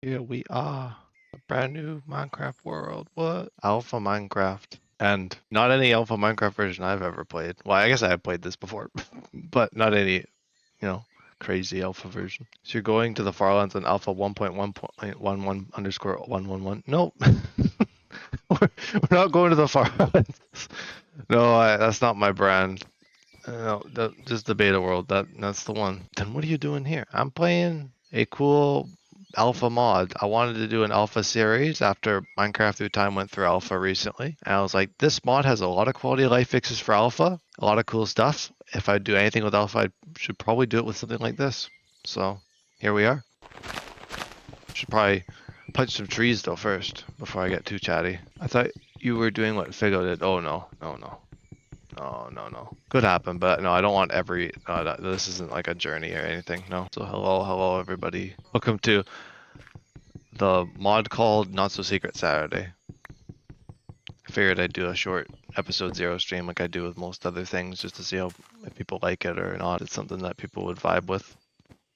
Here we are. A brand new Minecraft world. What? Alpha Minecraft. And not any Alpha Minecraft version I've ever played. Well, I guess I have played this before, but not any, crazy alpha version. So you're going to the Farlands on alpha 1.1.11 underscore 111. Nope. we're not going to the Farlands. No, that's not my brand. No, just the beta world. That's the one. Then what are you doing here? I'm playing a cool alpha mod. I wanted to do an alpha series after Minecraft Through Time went through alpha recently. And I was like, this mod has a lot of quality of life fixes for alpha, a lot of cool stuff. If I do anything with alpha, I should probably do it with something like this. So here we are. Should probably punch some trees though first before I get too chatty. I thought you were doing what Figo did. Oh no, no, no. Oh, no, no. Could happen, but no, I don't want every... this isn't like a journey or anything, no. So hello, everybody. Welcome to the mod called Not So Secret Saturday. I figured I'd do a short episode 0 stream like I do with most other things, just to see how if people like it or not. It's something that people would vibe with.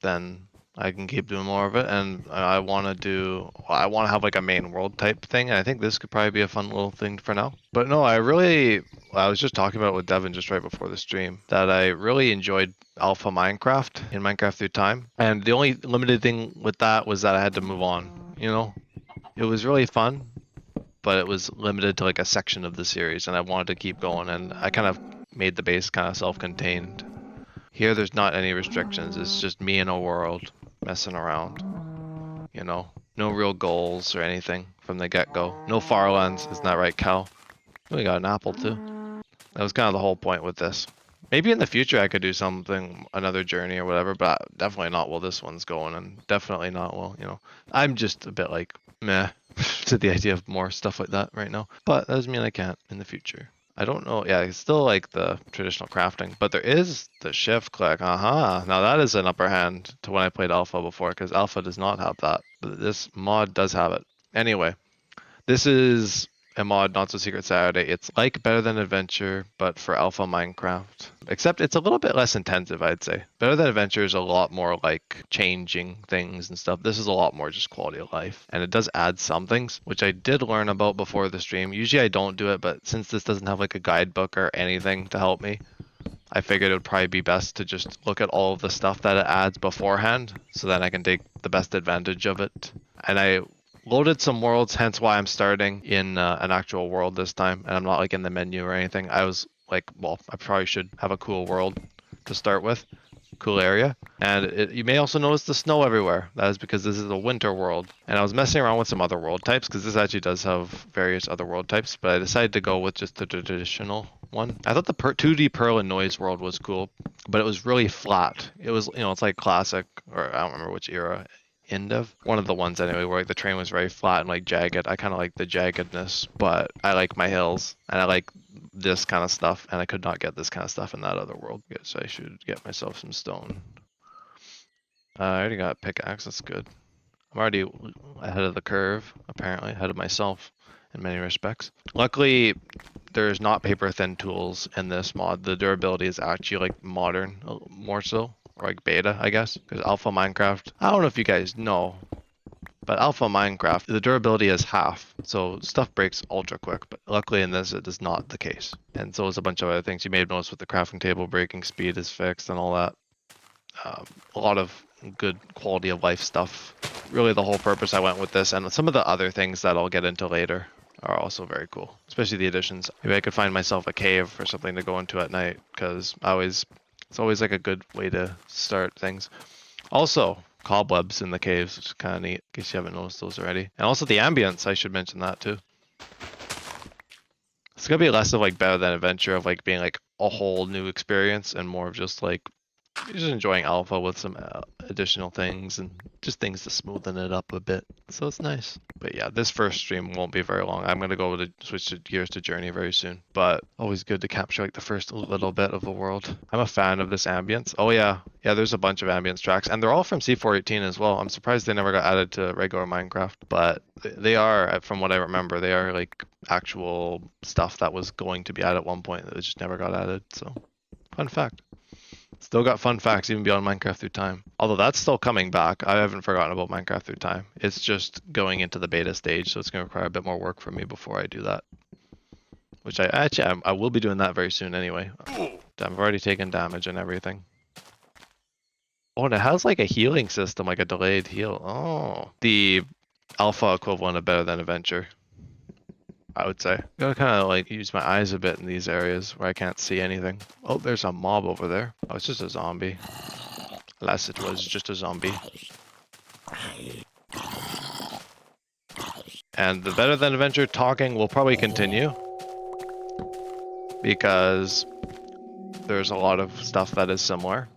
Then I can keep doing more of it, and I want to have like a main world type thing, and I think this could probably be a fun little thing for now. But no, I was just talking about it with Devin just right before the stream, that I really enjoyed Alpha Minecraft in Minecraft Through Time, and the only limited thing with that was that I had to move on, It was really fun, but it was limited to like a section of the series, and I wanted to keep going, and I kind of made the base kind of self-contained. Here, there's not any restrictions. It's just me in a world messing around. No real goals or anything from the get-go. No Farlands, isn't that right, Cal? We got an apple too. That was kind of the whole point with this. Maybe in the future I could do something, another journey or whatever, but definitely not while this one's going, and definitely not while, I'm just a bit like, meh, to the idea of more stuff like that right now. But that doesn't mean I can't in the future. I don't know. Yeah, it's still like the traditional crafting, but there is the shift click. Now that is an upper hand to when I played alpha before, because alpha does not have that. But this mod does have it. Anyway, this is a mod, Not So Secret Saturday. It's like Better Than Adventure, but for alpha Minecraft. Except it's a little bit less intensive, I'd say. Better Than Adventure is a lot more like changing things and stuff. This is a lot more just quality of life. And it does add some things, which I did learn about before the stream. Usually I don't do it, but since this doesn't have like a guidebook or anything to help me, I figured it would probably be best to just look at all of the stuff that it adds beforehand, so that I can take the best advantage of it. And I loaded some worlds, hence why I'm starting in an actual world this time, and I'm not like in the menu or anything. I was like, well, I probably should have a cool world to start with, cool area. And you may also notice the snow everywhere. That is because this is a winter world. And I was messing around with some other world types, because this actually does have various other world types, but I decided to go with just the traditional one. I thought the 2D Pearl and Noise world was cool, but it was really flat. It was, it's like classic, or I don't remember which era, end of one of the ones anyway, where like the terrain was very flat and like jagged. I kind of like the jaggedness, but I like my hills and I like this kind of stuff, and I could not get this kind of stuff in that other world. Guess I should get myself some stone. I already got a pickaxe. That's good. I'm already ahead of the curve, apparently ahead of myself in many respects. Luckily, there's not paper thin tools in this mod. The durability is actually like modern, more so. Or like beta, I guess, because alpha Minecraft, I don't know if you guys know, but alpha Minecraft, the durability is half, so stuff breaks ultra quick, but luckily in this it is not the case. And so is a bunch of other things. You may have noticed with the crafting table, breaking speed is fixed and all that. A lot of good quality of life stuff. Really the whole purpose I went with this, and some of the other things that I'll get into later are also very cool, especially the additions. Maybe I could find myself a cave or something to go into at night, because it's always like a good way to start things. Also, cobwebs in the caves, which is kind of neat, in case you haven't noticed those already. And also the ambience, I should mention that too. It's gonna be less of like Better Than Adventure, of like being like a whole new experience, and more of just like just enjoying alpha with some additional things and just things to smoothen it up a bit. So it's nice. But yeah, this first stream won't be very long. I'm gonna go to switch gears to Journey very soon. But always good to capture like the first little bit of the world. I'm a fan of this ambience. Oh yeah, there's a bunch of ambience tracks, and they're all from C418 as well. I'm surprised they never got added to regular Minecraft, but they are, from what I remember, they are like actual stuff that was going to be added at one point that just never got added. So fun fact. Still got fun facts even beyond Minecraft Through Time. Although that's still coming back. I haven't forgotten about Minecraft Through Time. It's just going into the beta stage, so it's going to require a bit more work from me before I do that. Which I will be doing that very soon anyway. I've already taken damage and everything. Oh, and it has like a healing system, like a delayed heal. Oh, the alpha equivalent of Better Than Adventure, I would say. Gotta kind of like use my eyes a bit in these areas where I can't see anything. Oh, there's a mob over there. Oh, it's just a zombie. Unless it was just a zombie. And the Better Than Adventure talking will probably continue because there's a lot of stuff that is similar.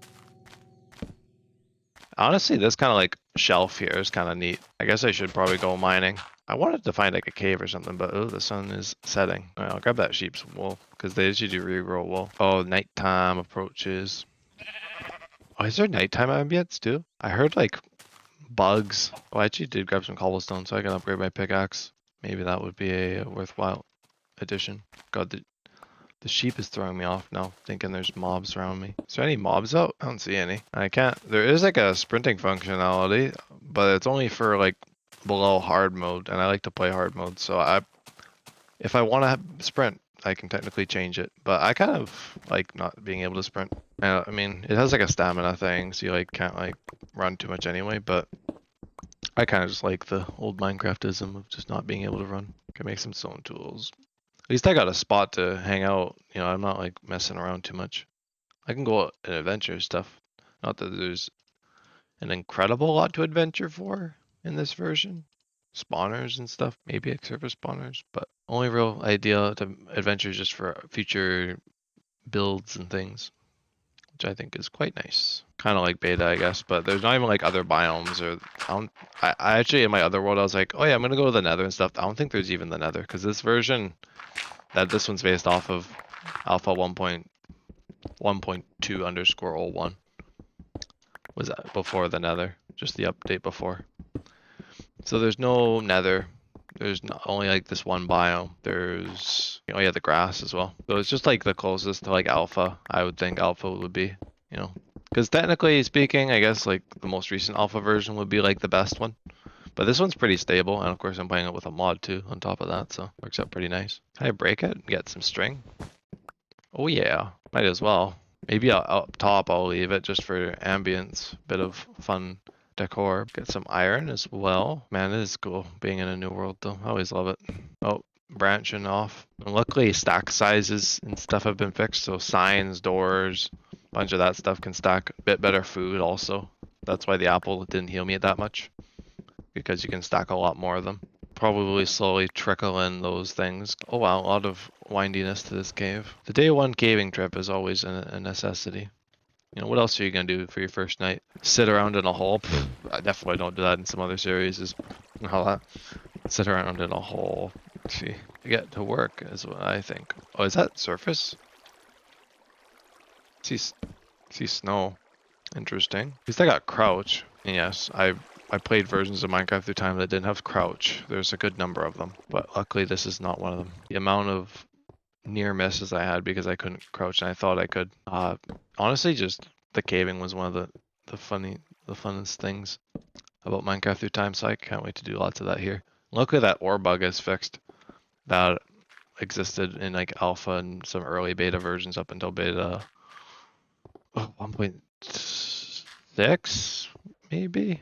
Honestly, this kind of like shelf here is kind of neat. I guess I should probably go mining. I wanted to find like a cave or something, but oh, the sun is setting. All right, I'll grab that sheep's wool because they usually do regrow wool. Oh, nighttime approaches. Oh, is there nighttime ambience too? I heard like bugs. Oh, I actually did grab some cobblestone so I can upgrade my pickaxe. Maybe that would be a worthwhile addition. God, the sheep is throwing me off now, thinking there's mobs around me. Is there any mobs out? I don't see any. I can't. There is like a sprinting functionality, but it's only for like below hard mode, and I like to play hard mode. So if I want to sprint, I can technically change it. But I kind of like not being able to sprint. I mean, it has like a stamina thing, so you like can't like run too much anyway. But I kind of just like the old Minecraftism of just not being able to run. Can make some stone tools. At least I got a spot to hang out. You know, I'm not like messing around too much. I can go out and adventure stuff. Not that there's an incredible lot to adventure for in this version. Spawners and stuff, maybe like server spawners, but only real idea to adventure just for future builds and things, which I think is quite nice. Kind of like beta, I guess, but there's not even like other biomes or I actually in my other world I was like, oh yeah, I'm gonna go to the Nether and stuff. I don't think there's even the Nether because this version that this one's based off of Alpha 1.1.2_01 was that before the Nether, just the update before. So there's no Nether. There's not only like this one biome. There's oh yeah, the grass as well. So it's just like the closest to like Alpha. I would think Alpha would be, you know, because technically speaking, I guess like the most recent Alpha version would be like the best one. But this one's pretty stable, and of course I'm playing it with a mod too on top of that, so works out pretty nice. Can I break it and get some string? Oh yeah, might as well. Maybe up top I'll leave it just for ambience, bit of fun decor. Get some iron as well. Man, it is cool being in a new world though. I always love it. Oh, branching off. And luckily stack sizes and stuff have been fixed, so signs, doors, a bunch of that stuff can stack. A bit better food also. That's why the apple didn't heal me that much, because you can stack a lot more of them. Probably slowly trickle in those things. Oh wow, a lot of windiness to this cave. The day one caving trip is always a necessity. You know, what else are you gonna do for your first night? Sit around in a hole? Pfft, I definitely don't do that in some other series. Is how that sit around in a hole. See, get to work is what I think. Oh, is that surface? See snow. Interesting. At least I got crouch. And yes, I played versions of Minecraft Through Time that didn't have crouch. There's a good number of them, but luckily this is not one of them. The amount of near misses I had because I couldn't crouch and I thought I could. Honestly, just the caving was one of the funnest things about Minecraft Through Time, so I can't wait to do lots of that here. Luckily that ore bug is fixed. That existed in like alpha and some early beta versions up until beta 1.6 maybe.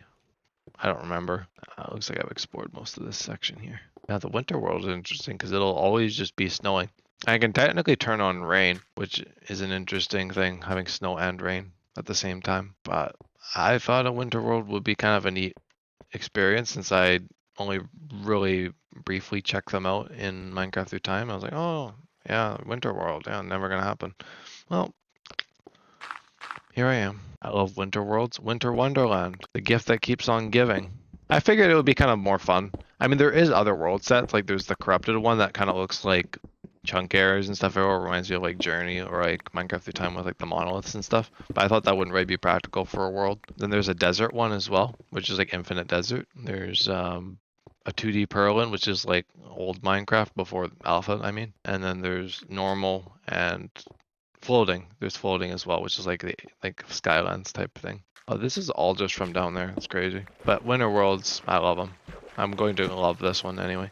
I don't remember. Looks like I've explored most of this section here. Now the winter world is interesting because it'll always just be snowing. I can technically turn on rain, which is an interesting thing, having snow and rain at the same time. But I thought a winter world would be kind of a neat experience since I only really briefly checked them out in Minecraft Through Time. I was like, oh yeah, winter world, yeah, never gonna happen. Well, here I am. I love winter worlds. Winter Wonderland, the gift that keeps on giving. I figured it would be kind of more fun. I mean, there is other world sets, like there's the corrupted one that kind of looks like chunk errors and stuff. It reminds me of like Journey or like Minecraft Through Time with like the monoliths and stuff. But I thought that wouldn't really be practical for a world. Then there's a desert one as well, which is like infinite desert. There's a 2D Perlin, which is like old Minecraft before alpha, I mean. And then there's normal and floating. There's floating as well, which is like the Skylands type thing. Oh, this is all just from down there. It's crazy. But Winter Worlds, I love them. I'm going to love this one anyway.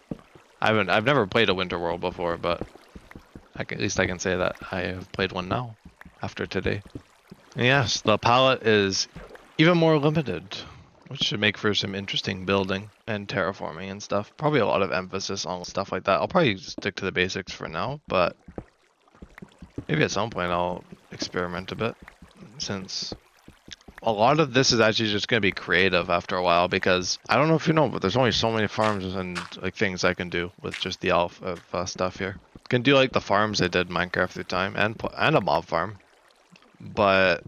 I've never played a Winter World before, but at least I can say that I have played one now after today. And yes, the palette is even more limited, which should make for some interesting building and terraforming and stuff. Probably a lot of emphasis on stuff like that. I'll probably stick to the basics for now, but maybe at some point I'll experiment a bit, since a lot of this is actually just going to be creative after a while, because I don't know if you know, but there's only so many farms and like things I can do with just the alpha stuff here. Can do like the farms I did in Minecraft through time, and a mob farm, but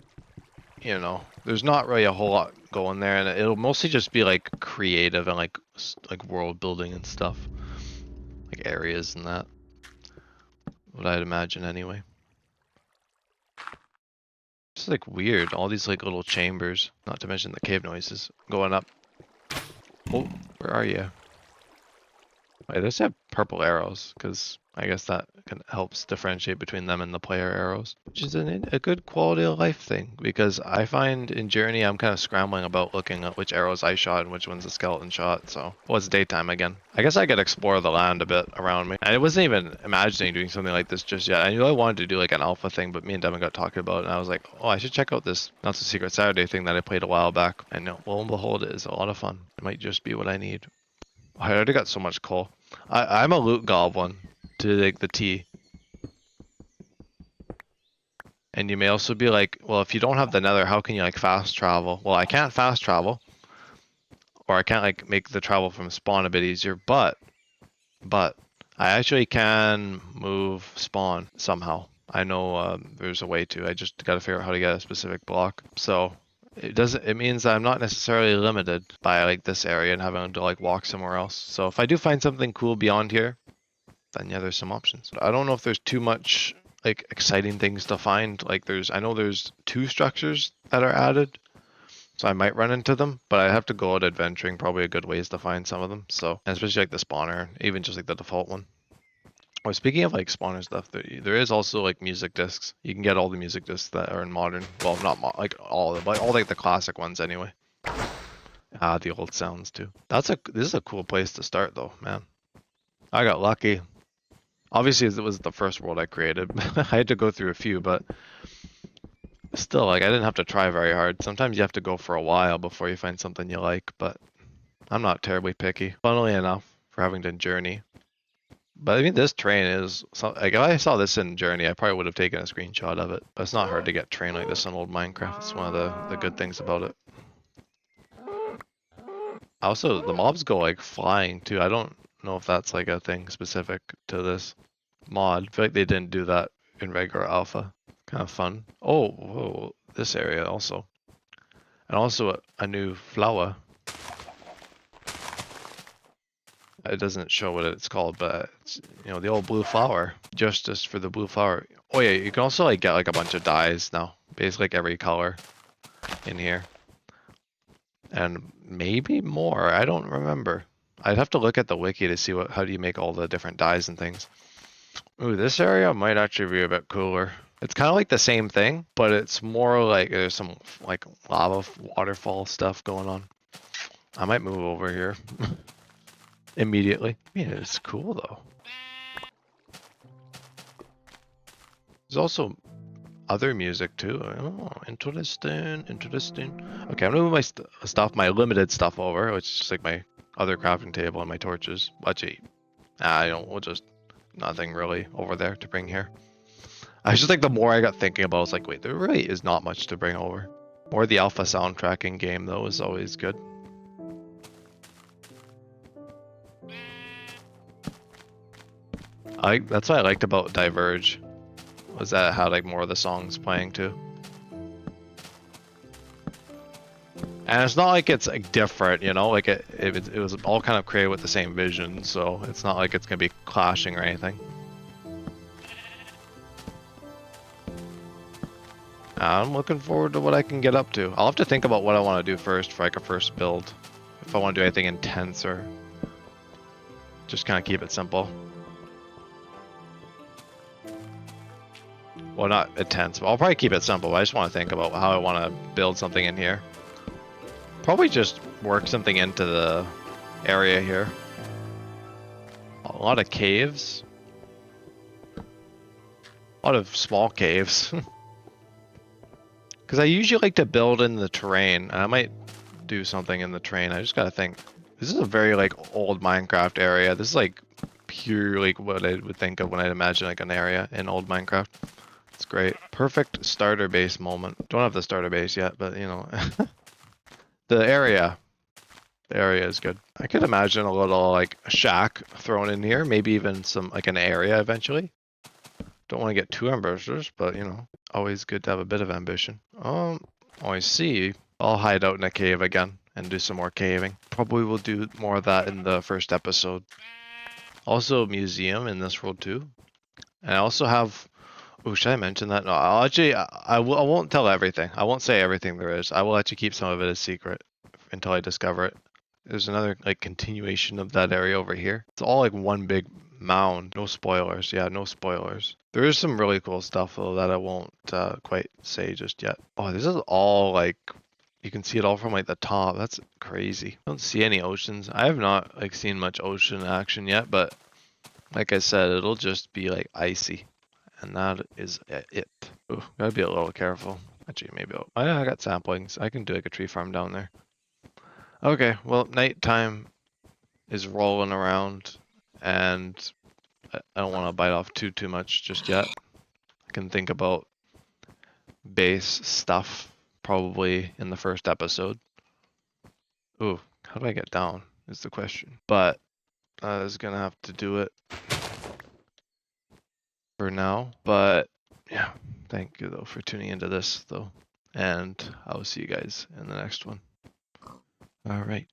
you know, there's not really a whole lot going there, and it'll mostly just be like creative and like world building and stuff, like areas and that. What I'd imagine anyway. It's like weird, all these like little chambers, not to mention the cave noises going up. Oh, where are you? Wait, those have purple arrows, because I guess that helps differentiate between them and the player arrows, which is a good quality of life thing, because I find in Journey I'm kind of scrambling about looking at which arrows I shot and which ones the skeleton shot, so... Well, it's daytime again. I guess I could explore the land a bit around me. I wasn't even imagining doing something like this just yet. I knew I wanted to do like an alpha thing, but me and Devin got talking about it, and I was like, oh, I should check out this Not So Secret Saturday thing that I played a while back, and lo and behold, it is a lot of fun. It might just be what I need. I already got so much coal. I'm a loot goblin to like the T. And you may also be like, well, if you don't have the nether, how can you like fast travel? Well, I can't fast travel. Or I can't like make the travel from spawn a bit easier, but I actually can move spawn somehow. I know there's a way to. I just gotta figure out how to get a specific block. So it means I'm not necessarily limited by like this area and having to like walk somewhere else. So if I do find something cool beyond here, then yeah, there's some options. I don't know if there's too much like exciting things to find. Like I know there's 2 structures that are added, so I might run into them, but I have to go out adventuring, probably a good ways to find some of them. So, and especially like the spawner, even just like the default one. Oh, speaking of like spawner stuff, there is also like music discs. You can get all the music discs that are in modern. Well, not like all, but all like the classic ones anyway. Ah, the old sounds too. This is a cool place to start though, man. I got lucky. Obviously, it was the first world I created. I had to go through a few, but still, like I didn't have to try very hard. Sometimes you have to go for a while before you find something you like, but I'm not terribly picky. Funnily enough, for having to journey. But I mean, this train is, like if I saw this in Journey, I probably would have taken a screenshot of it. But it's not hard to get train like this in old Minecraft. It's one of the good things about it. Also, the mobs go like flying too. I don't know if that's like a thing specific to this mod. I feel like they didn't do that in regular alpha. Kind of fun. Oh, whoa, this area also. And also a new flower. It doesn't show what it's called, but it's, you know, the old blue flower. Justice for the blue flower. Oh yeah, you can also like get like a bunch of dyes now. Basically like every color in here. And maybe more, I don't remember. I'd have to look at the wiki to see how do you make all the different dyes and things. Ooh, this area might actually be a bit cooler. It's kind of like the same thing, but it's more like there's some like lava waterfall stuff going on. I might move over here. Immediately. I mean, it's cool though. There's also other music too. Oh, interesting. Okay, I'm gonna move my stuff, my limited stuff over, which is just like my other crafting table and my torches. Actually, we'll just, nothing really over there to bring here. I just like the more I got thinking about it, I was like, wait, there really is not much to bring over. Or the alpha soundtrack in game though is always good. That's what I liked about Diverge, was that it had like more of the songs playing too. And it's not like it's like different, you know, like it was all kind of created with the same vision, so it's not like it's gonna be clashing or anything. I'm looking forward to what I can get up to. I'll have to think about what I want to do first for like a first build. If I want to do anything intense or just kind of keep it simple. Well, not intense, but I'll probably keep it simple. I just want to think about how I want to build something in here. Probably just work something into the area here. A lot of caves. A lot of small caves. Because I usually like to build in the terrain. And I might do something in the terrain. I just gotta think. This is a very like old Minecraft area. This is like pure like what I would think of when I imagine like an area in old Minecraft. It's great. Perfect starter base moment. Don't have the starter base yet, but you know. The area. The area is good. I could imagine a little like shack thrown in here. Maybe even some like an area eventually. Don't want to get too ambitious, but you know, always good to have a bit of ambition. I see. I'll hide out in a cave again and do some more caving. Probably will do more of that in the first episode. Also, a museum in this world too. And I also have. Oh, should I mention that? No, I'll actually. I won't tell everything. I won't say everything there is. I will actually keep some of it a secret until I discover it. There's another like continuation of that area over here. It's all like one big mound. No spoilers. Yeah, no spoilers. There is some really cool stuff though that I won't quite say just yet. Oh, this is all like you can see it all from like the top. That's crazy. I don't see any oceans. I have not like seen much ocean action yet, but like I said, it'll just be like icy, and that is it. Ooh, gotta be a little careful. Actually, maybe I got saplings. I can do like a tree farm down there. Okay, well, nighttime is rolling around, and I don't want to bite off too much just yet. I can think about base stuff probably in the first episode. Ooh, how do I get down is the question. But I was gonna have to do it for now. But yeah, thank you though for tuning into this though, and I will see you guys in the next one. All right,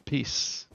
peace.